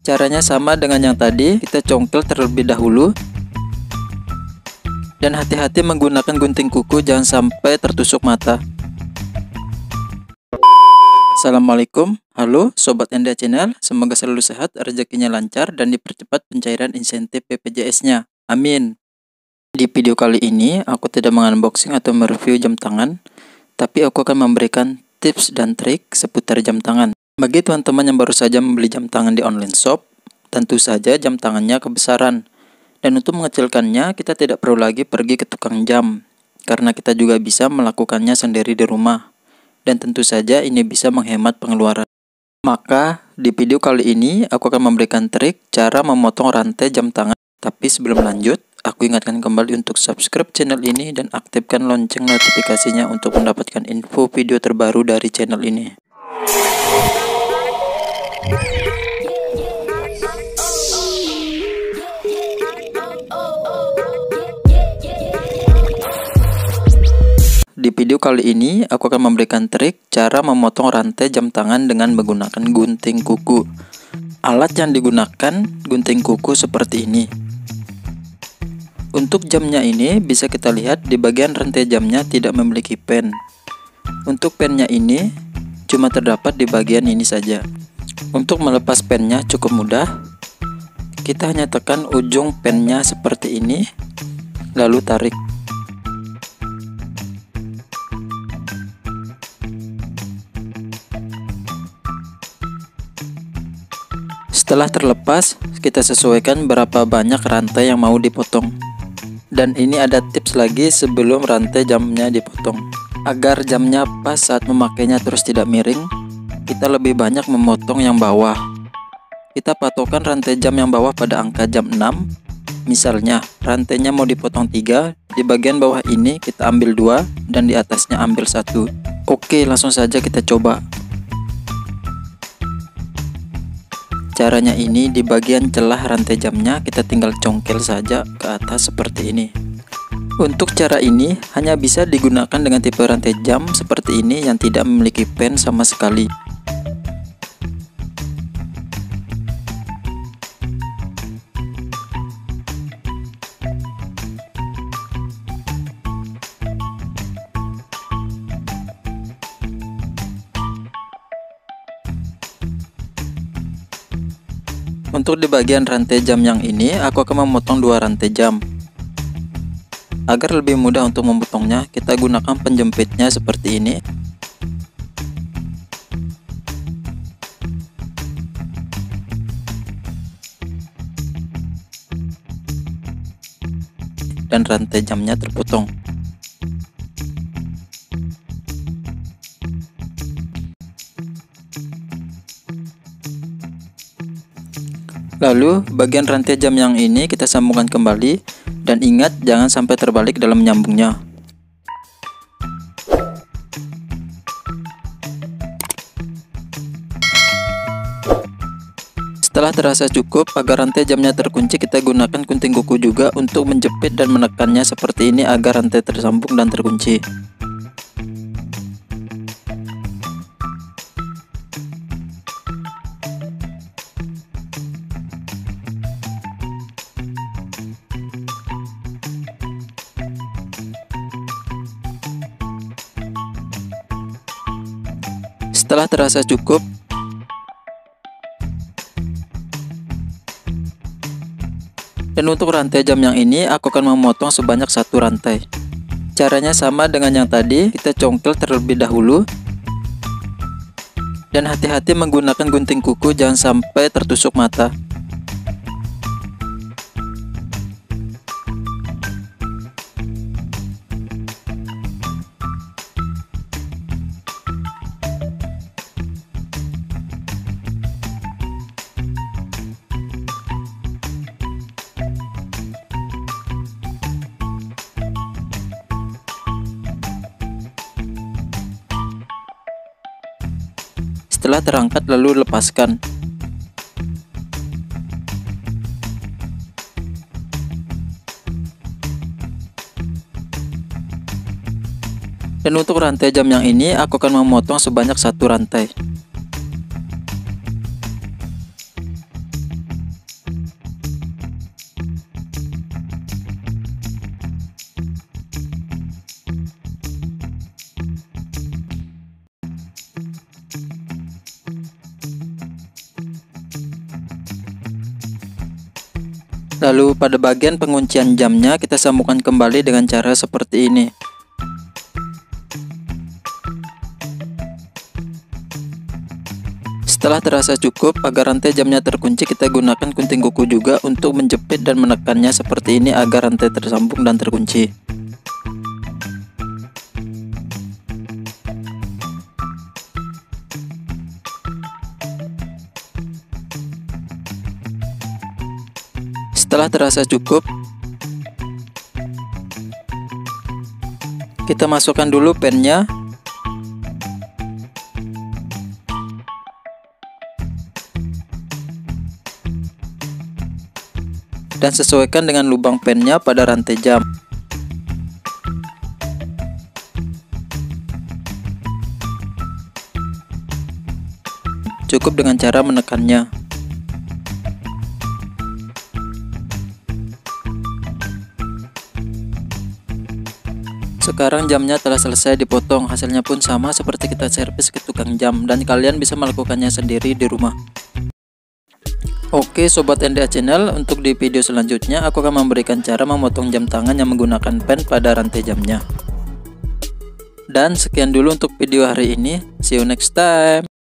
Caranya sama dengan yang tadi, kita congkel terlebih dahulu. Dan hati-hati menggunakan gunting kuku, jangan sampai tertusuk mata. Assalamualaikum, halo Sobat Enda Channel, semoga selalu sehat, rezekinya lancar, dan dipercepat pencairan insentif BPJS-nya. Amin. Di video kali ini, aku tidak mengunboxing atau mereview jam tangan, tapi aku akan memberikan tips dan trik seputar jam tangan. Bagi teman-teman yang baru saja membeli jam tangan di online shop, tentu saja jam tangannya kebesaran. Dan untuk mengecilkannya, kita tidak perlu lagi pergi ke tukang jam, karena kita juga bisa melakukannya sendiri di rumah. Dan tentu saja ini bisa menghemat pengeluaran. Maka, di video kali ini, aku akan memberikan trik cara memotong rantai jam tangan. Tapi sebelum lanjut, aku ingatkan kembali untuk subscribe channel ini dan aktifkan lonceng notifikasinya untuk mendapatkan info video terbaru dari channel ini. Di video kali ini, aku akan memberikan trik cara memotong rantai jam tangan dengan menggunakan gunting kuku. Alat yang digunakan gunting kuku seperti ini. Untuk jamnya ini, bisa kita lihat di bagian rantai jamnya tidak memiliki pen. Untuk pennya ini, cuma terdapat di bagian ini saja. Untuk melepas pennya cukup mudah. Kita hanya tekan ujung pennya seperti ini, lalu tarik. Setelah terlepas, kita sesuaikan berapa banyak rantai yang mau dipotong. Dan ini ada tips lagi sebelum rantai jamnya dipotong. Agar jamnya pas saat memakainya terus tidak miring, kita lebih banyak memotong yang bawah. Kita patokan rantai jam yang bawah pada angka jam 6. Misalnya, rantainya mau dipotong 3, di bagian bawah ini kita ambil 2, dan di atasnya ambil 1. Oke, langsung saja kita coba. Caranya ini, di bagian celah rantai jamnya kita tinggal congkel saja ke atas seperti ini. Untuk cara ini hanya bisa digunakan dengan tipe rantai jam seperti ini yang tidak memiliki pen sama sekali. Untuk di bagian rantai jam yang ini, aku akan memotong 2 rantai jam. Agar lebih mudah untuk memotongnya, kita gunakan penjepitnya seperti ini. Dan rantai jamnya terpotong. Lalu, bagian rantai jam yang ini kita sambungkan kembali, dan ingat jangan sampai terbalik dalam menyambungnya. Setelah terasa cukup, agar rantai jamnya terkunci, kita gunakan gunting kuku juga untuk menjepit dan menekannya seperti ini agar rantai tersambung dan terkunci. Setelah terasa cukup, dan untuk rantai jam yang ini aku akan memotong sebanyak 1 rantai. Caranya sama dengan yang tadi, kita congkel terlebih dahulu. Dan hati-hati menggunakan gunting kuku, jangan sampai tertusuk mata. Setelah terangkat lalu lepaskan. Dan untuk rantai jam yang ini aku akan memotong sebanyak 1 rantai. Lalu pada bagian penguncian jamnya kita sambungkan kembali dengan cara seperti ini. Setelah terasa cukup, agar rantai jamnya terkunci, kita gunakan gunting kuku juga untuk menjepit dan menekannya seperti ini agar rantai tersambung dan terkunci. Setelah terasa cukup, kita masukkan dulu pennya. Dan sesuaikan dengan lubang pennya pada rantai jam. Cukup dengan cara menekannya. Sekarang jamnya telah selesai dipotong, hasilnya pun sama seperti kita servis ke tukang jam, dan kalian bisa melakukannya sendiri di rumah. Oke Sobat NDA Channel, untuk di video selanjutnya aku akan memberikan cara memotong jam tangan yang menggunakan pen pada rantai jamnya. Dan sekian dulu untuk video hari ini, see you next time.